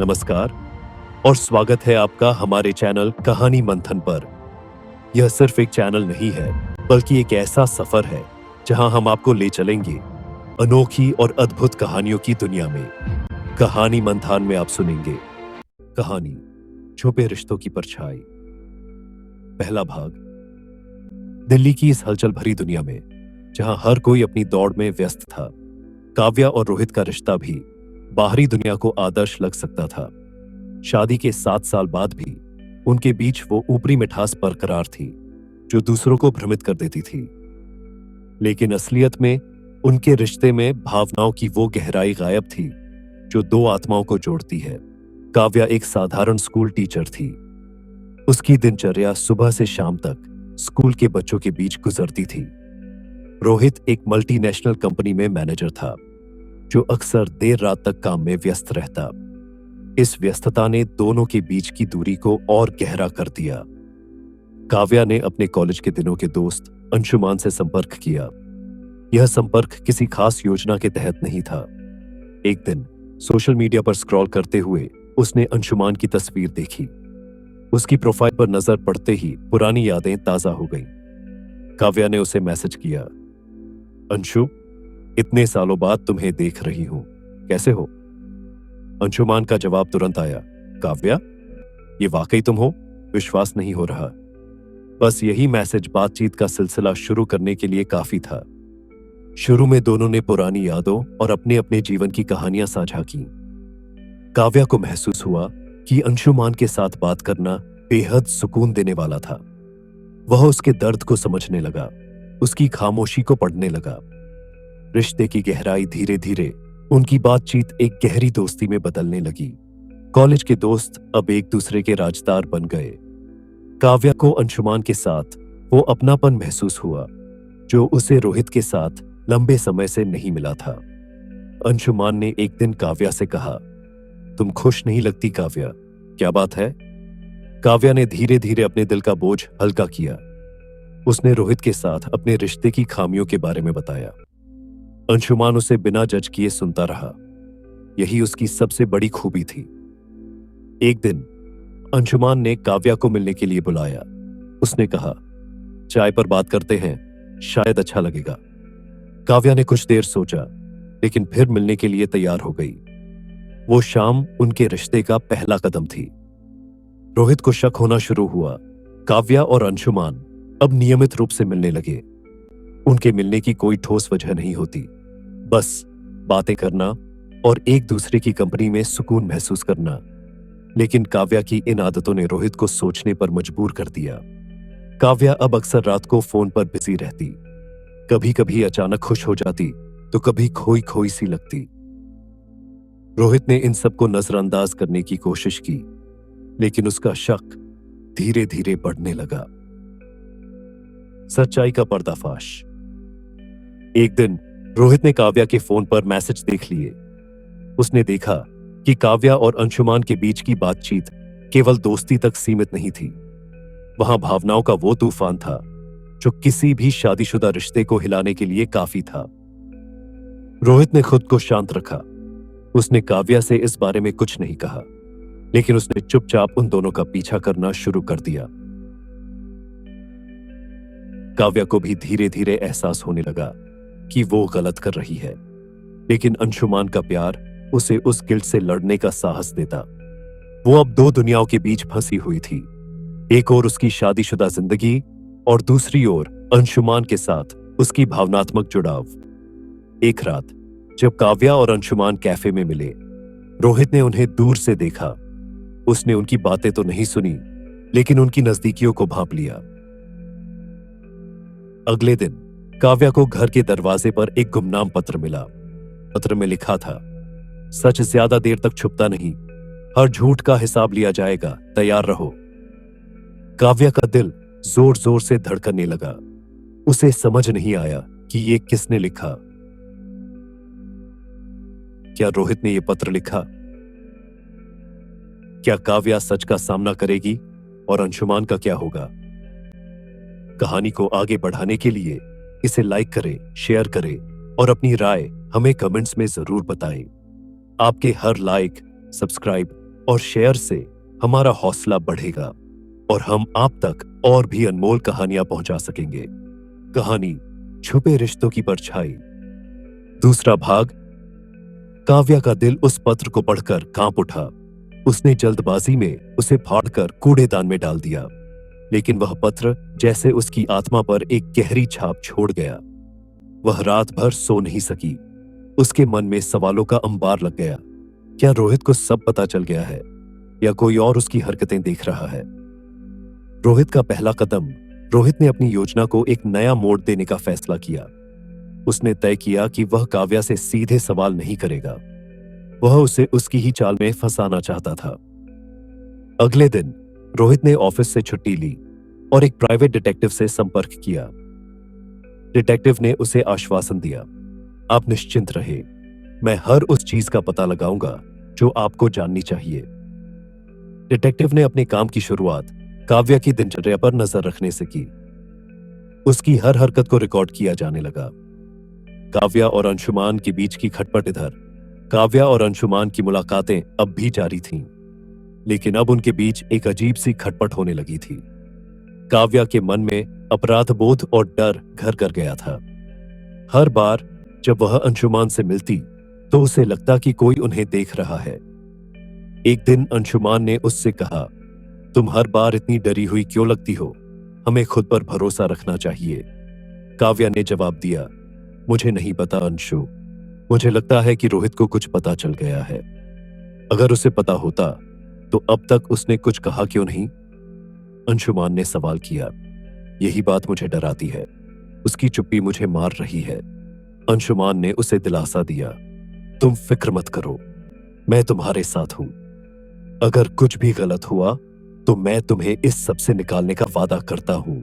नमस्कार और स्वागत है आपका हमारे चैनल कहानी मंथन पर। यह सिर्फ एक चैनल नहीं है, बल्कि एक ऐसा सफर है जहां हम आपको ले चलेंगे अनोखी और अद्भुत कहानियों की दुनिया में। कहानी मंथन में आप सुनेंगे कहानी छुपे रिश्तों की परछाई। पहला भाग। दिल्ली की इस हलचल भरी दुनिया में जहां हर कोई अपनी दौड़ में व्यस्त था, काव्या और रोहित का रिश्ता भी बाहरी दुनिया को आदर्श लग सकता था। शादी के 7 साल बाद भी उनके बीच वो ऊपरी मिठास बरकरार थी जो दूसरों को भ्रमित कर देती थी। लेकिन असलियत में उनके रिश्ते में भावनाओं की वो गहराई गायब थी जो दो आत्माओं को जोड़ती है। काव्या एक साधारण स्कूल टीचर थी। उसकी दिनचर्या सुबह से शाम तक स्कूल के बच्चों के बीच गुजरती थी। रोहित एक मल्टीनेशनल कंपनी में मैनेजर था जो अक्सर देर रात तक काम में व्यस्त रहता। इस व्यस्तता ने दोनों के बीच की दूरी को और गहरा कर दिया। काव्या ने अपने कॉलेज के दिनों के दोस्त अंशुमान से संपर्क किया। यह संपर्क किसी खास योजना के तहत नहीं था। एक दिन सोशल मीडिया पर स्क्रॉल करते हुए उसने अंशुमान की तस्वीर देखी। उसकी प्रोफाइल पर नजर पड़ते ही पुरानी यादें ताजा हो गईं। काव्या ने उसे मैसेज किया, अंशु, इतने सालों बाद तुम्हें देख रही हूं, कैसे हो? अंशुमान का जवाब तुरंत आया, काव्या, ये वाकई तुम हो? विश्वास नहीं हो रहा। बस यही मैसेज बातचीत का सिलसिला शुरू करने के लिए काफी था। शुरू में दोनों ने पुरानी यादों और अपने अपने जीवन की कहानियां साझा की। काव्या को महसूस हुआ कि अंशुमान के साथ बात करना बेहद सुकून देने वाला था। वह उसके दर्द को समझने लगा, उसकी खामोशी को पढ़ने लगा। रिश्ते की गहराई धीरे धीरे उनकी बातचीत एक गहरी दोस्ती में बदलने लगी। कॉलेज के दोस्त अब एक दूसरे के राजदार बन गए। काव्या को अंशुमान के साथ वो अपनापन महसूस हुआ जो उसे रोहित के साथ लंबे समय से नहीं मिला था। अंशुमान ने एक दिन काव्या से कहा, तुम खुश नहीं लगती काव्या, क्या बात है? काव्या ने धीरे धीरे अपने दिल का बोझ हल्का किया। उसने रोहित के साथ अपने रिश्ते की खामियों के बारे में बताया। अंशुमान उसे बिना जज किए सुनता रहा। यही उसकी सबसे बड़ी खूबी थी। एक दिन अंशुमान ने काव्या को मिलने के लिए बुलाया। उसने कहा, चाय पर बात करते हैं, शायद अच्छा लगेगा। काव्या ने कुछ देर सोचा, लेकिन फिर मिलने के लिए तैयार हो गई। वो शाम उनके रिश्ते का पहला कदम थी। रोहित को शक होना शुरू हुआ। काव्या और अंशुमान अब नियमित रूप से मिलने लगे। उनके मिलने की कोई ठोस वजह नहीं होती, बस बातें करना और एक दूसरे की कंपनी में सुकून महसूस करना। लेकिन काव्या की इन आदतों ने रोहित को सोचने पर मजबूर कर दिया। काव्या अब अक्सर रात को फोन पर बिजी रहती। कभी कभी अचानक खुश हो जाती तो कभी खोई खोई सी लगती। रोहित ने इन सबको नजरअंदाज करने की कोशिश की, लेकिन उसका शक धीरे धीरे बढ़ने लगा। सच्चाई का पर्दाफाश। एक दिन रोहित ने काव्या के फोन पर मैसेज देख लिए। उसने देखा कि काव्या और अंशुमान के बीच की बातचीत केवल दोस्ती तक सीमित नहीं थी। वहां भावनाओं का वो तूफान था जो किसी भी शादीशुदा रिश्ते को हिलाने के लिए काफी था। रोहित ने खुद को शांत रखा। उसने काव्या से इस बारे में कुछ नहीं कहा, लेकिन उसने चुपचाप उन दोनों का पीछा करना शुरू कर दिया। काव्या को भी धीरे धीरे एहसास होने लगा कि वो गलत कर रही है, लेकिन अंशुमान का प्यार उसे उस गिल्ट से लड़ने का साहस देता। वो अब दो दुनियाओं के बीच फंसी हुई थी। एक ओर उसकी शादीशुदा जिंदगी और दूसरी ओर अंशुमान के साथ उसकी भावनात्मक जुड़ाव। एक रात जब काव्या और अंशुमान कैफे में मिले, रोहित ने उन्हें दूर से देखा। उसने उनकी बातें तो नहीं सुनी, लेकिन उनकी नजदीकियों को भांप लिया। अगले दिन काव्या को घर के दरवाजे पर एक गुमनाम पत्र मिला। पत्र में लिखा था, सच ज्यादा देर तक छुपता नहीं, हर झूठ का हिसाब लिया जाएगा, तैयार रहो। काव्या का दिल जोर जोर से धड़कने लगा। उसे समझ नहीं आया कि ये किसने लिखा। क्या रोहित ने यह पत्र लिखा? क्या काव्या सच का सामना करेगी और अंशुमान का क्या होगा? कहानी को आगे बढ़ाने के लिए इसे लाइक करें, शेयर करें और अपनी राय हमें कमेंट्स में जरूर बताएं। आपके हर लाइक, सब्सक्राइब और शेयर से हमारा हौसला बढ़ेगा और हम आप तक और भी अनमोल कहानियां पहुंचा सकेंगे। कहानी छुपे रिश्तों की परछाई, दूसरा भाग। काव्या का दिल उस पत्र को पढ़कर कांप उठा। उसने जल्दबाजी में उसे फाड़कर कूड़ेदान में डाल दिया, लेकिन वह पत्र जैसे उसकी आत्मा पर एक गहरी छाप छोड़ गया। वह रात भर सो नहीं सकी। उसके मन में सवालों का अंबार लग गया। क्या रोहित को सब पता चल गया है या कोई और उसकी हरकतें देख रहा है? रोहित का पहला कदम। रोहित ने अपनी योजना को एक नया मोड़ देने का फैसला किया। उसने तय किया कि वह काव्या से सीधे सवाल नहीं करेगा। वह उसे उसकी ही चाल में फंसाना चाहता था। अगले दिन रोहित ने ऑफिस से छुट्टी ली और एक प्राइवेट डिटेक्टिव से संपर्क किया। डिटेक्टिव ने उसे आश्वासन दिया, आप निश्चिंत रहे, मैं हर उस चीज का पता लगाऊंगा जो आपको जाननी चाहिए। डिटेक्टिव ने अपने काम की शुरुआत काव्या की दिनचर्या पर नजर रखने से की। उसकी हर हरकत को रिकॉर्ड किया जाने लगा। काव्या और अंशुमान के बीच की खटपट इधर, काव्या और अंशुमान की मुलाकातें अब भी जारी थीं, लेकिन अब उनके बीच एक अजीब सी खटपट होने लगी थी। काव्या के मन में अपराध बोध और डर घर कर गया था। हर बार जब वह अंशुमान से मिलती तो उसे लगता कि कोई उन्हें देख रहा है। एक दिन अंशुमान ने उससे कहा, तुम हर बार इतनी डरी हुई क्यों लगती हो? हमें खुद पर भरोसा रखना चाहिए। काव्या ने जवाब दिया, मुझे नहीं पता अंशु, मुझे लगता है कि रोहित को कुछ पता चल गया है। अगर उसे पता होता तो अब तक उसने कुछ कहा क्यों नहीं? अंशुमान ने सवाल किया। यही बात मुझे डराती है, उसकी चुप्पी मुझे मार रही है। अंशुमान ने उसे दिलासा दिया, तुम फिक्र मत करो, मैं तुम्हारे साथ हूं। अगर कुछ भी गलत हुआ तो मैं तुम्हें इस सब से निकालने का वादा करता हूं।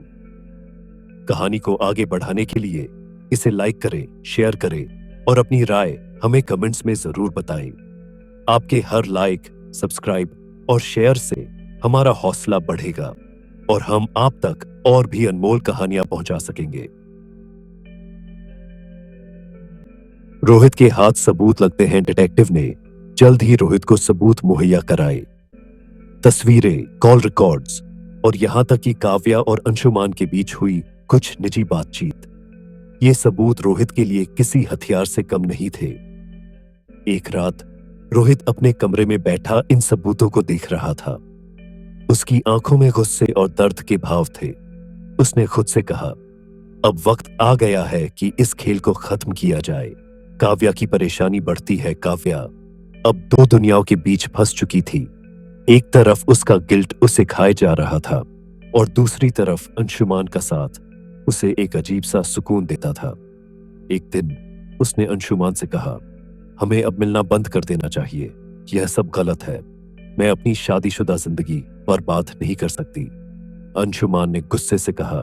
कहानी को आगे बढ़ाने के लिए इसे लाइक करें, शेयर करें और अपनी राय हमें कमेंट्स में जरूर बताएं। आपके हर लाइक, सब्सक्राइब और शेयर से हमारा हौसला बढ़ेगा और हम आप तक और भी अनमोल कहानियां पहुंचा सकेंगे। रोहित के हाथ सबूत लगते हैं। डिटेक्टिव ने जल्द ही रोहित को सबूत मुहैया कराए। तस्वीरें, कॉल रिकॉर्ड्स और यहां तक कि काव्या और अंशुमान के बीच हुई कुछ निजी बातचीत, ये सबूत रोहित के लिए किसी हथियार से कम नहीं थे। एक रात रोहित अपने कमरे में बैठा इन सबूतों को देख रहा था। उसकी आंखों में गुस्से और दर्द के भाव थे। उसने खुद से कहा, अब वक्त आ गया है कि इस खेल को खत्म किया जाए। काव्या की परेशानी बढ़ती है। काव्या अब दो दुनियाओं के बीच फंस चुकी थी। एक तरफ उसका गिल्ट उसे खाए जा रहा था और दूसरी तरफ अंशुमान का साथ उसे एक अजीब सा सुकून देता था। एक दिन उसने अंशुमान से कहा, हमें अब मिलना बंद कर देना चाहिए, यह सब गलत है। मैं अपनी शादीशुदा जिंदगी बर्बाद नहीं कर सकती। अंशुमान ने गुस्से से कहा,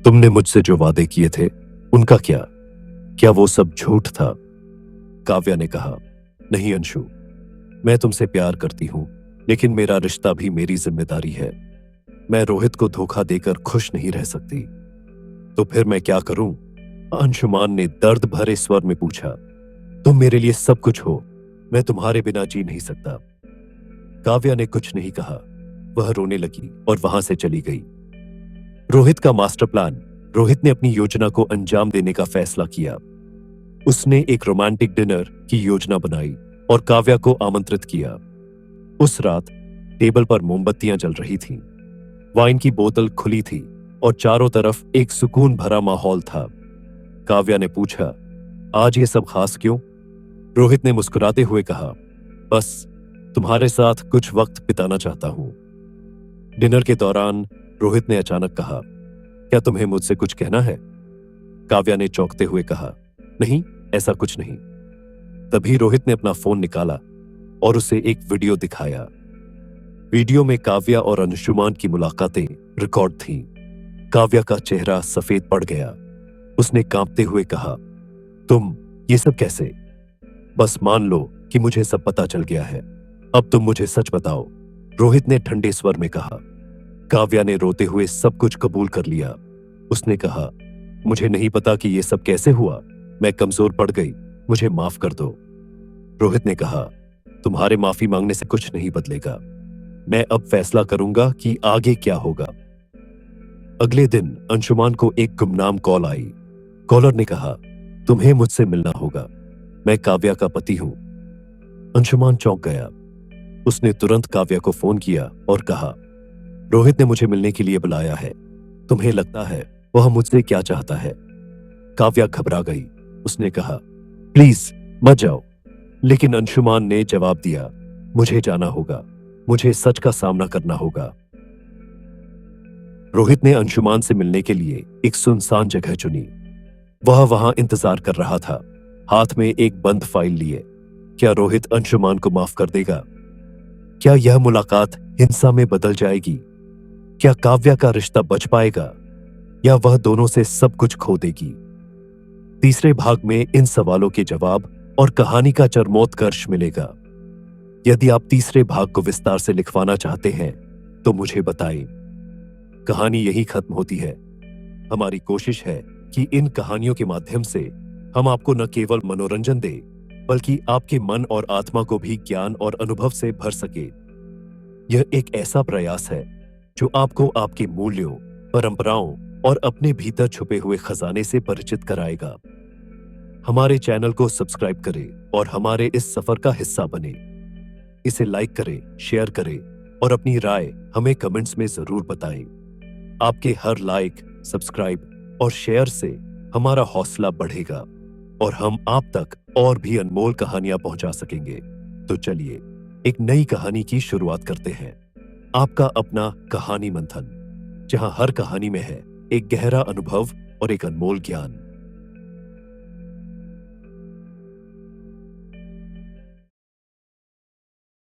तुमने मुझसे जो वादे किए थे उनका क्या? क्या वो सब झूठ था? काव्या ने कहा, नहीं अंशु, मैं तुमसे प्यार करती हूं, लेकिन मेरा रिश्ता भी मेरी जिम्मेदारी है। मैं रोहित को धोखा देकर खुश नहीं रह सकती। तो फिर मैं क्या करूं? अंशुमान ने दर्द भरे स्वर में पूछा। तुम मेरे लिए सब कुछ हो, मैं तुम्हारे बिना जी नहीं सकता। काव्या ने कुछ नहीं कहा। वह रोने लगी और वहां से चली गई। रोहित का मास्टर प्लान। रोहित ने अपनी योजना को अंजाम देने का फैसला किया। उसने एक रोमांटिक डिनर की योजना बनाई और काव्या को आमंत्रित किया। उस रात टेबल पर मोमबत्तियां जल रही थीं। वाइन की बोतल खुली थी और चारों तरफ एक सुकून भरा माहौल था। काव्या ने पूछा, आज ये सब खास क्यों? रोहित ने मुस्कुराते हुए कहा, बस तुम्हारे साथ कुछ वक्त बिताना चाहता हूं। डिनर के दौरान रोहित ने अचानक कहा, क्या तुम्हें मुझसे कुछ कहना है? काव्या ने चौंकते हुए कहा, नहीं, ऐसा कुछ नहीं। तभी रोहित ने अपना फोन निकाला और उसे एक वीडियो दिखाया। वीडियो में काव्या और अंशुमान की मुलाकातें रिकॉर्ड थीं। काव्या का चेहरा सफेद पड़ गया। उसने कांपते हुए कहा, तुम ये सब कैसे? बस मान लो कि मुझे सब पता चल गया है। अब तुम मुझे सच बताओ, रोहित ने ठंडे स्वर में कहा। काव्या ने रोते हुए सब कुछ कबूल कर लिया। उसने कहा, मुझे नहीं पता कि यह सब कैसे हुआ। मैं कमजोर पड़ गई, मुझे माफ कर दो। रोहित ने कहा, तुम्हारे माफी मांगने से कुछ नहीं बदलेगा। मैं अब फैसला करूंगा कि आगे क्या होगा। अगले दिन अंशुमान को एक गुमनाम कॉल आई। कॉलर ने कहा, तुम्हें मुझसे मिलना होगा, मैं काव्या का पति हूं। अंशुमान चौंक गया। उसने तुरंत काव्या को फोन किया और कहा, रोहित ने मुझे मिलने के लिए बुलाया है। तुम्हें लगता है वह मुझसे क्या चाहता है? काव्या घबरा गई। उसने कहा, प्लीज मत जाओ। लेकिन अंशुमान ने जवाब दिया, मुझे जाना होगा, मुझे सच का सामना करना होगा। रोहित ने अंशुमान से मिलने के लिए एक सुनसान जगह चुनी। वह वहां इंतजार कर रहा था, हाथ में एक बंद फाइल लिए। क्या रोहित अंशुमान को माफ कर देगा? क्या यह मुलाकात हिंसा में बदल जाएगी? क्या काव्या का रिश्ता बच पाएगा या वह दोनों से सब कुछ खो देगी? तीसरे भाग में इन सवालों के जवाब और कहानी का चरमोत्कर्ष मिलेगा। यदि आप तीसरे भाग को विस्तार से लिखवाना चाहते हैं तो मुझे बताएं। कहानी यही खत्म होती है। हमारी कोशिश है कि इन कहानियों के माध्यम से हम आपको न केवल मनोरंजन दें, बल्कि आपके मन और आत्मा को भी ज्ञान और अनुभव से भर सके। यह एक ऐसा प्रयास है जो आपको आपके मूल्यों, परंपराओं और अपने भीतर छुपे हुए खजाने से परिचित कराएगा। हमारे चैनल को सब्सक्राइब करें और हमारे इस सफर का हिस्सा बने। इसे लाइक करें, शेयर करें और अपनी राय हमें कमेंट्स में जरूर बताएं। आपके हर लाइक, सब्सक्राइब और शेयर से हमारा हौसला बढ़ेगा और हम आप तक और भी अनमोल कहानियां पहुंचा सकेंगे। तो चलिए एक नई कहानी की शुरुआत करते हैं। आपका अपना कहानी मंथन, जहां हर कहानी में है एक गहरा अनुभव और एक अनमोल ज्ञान।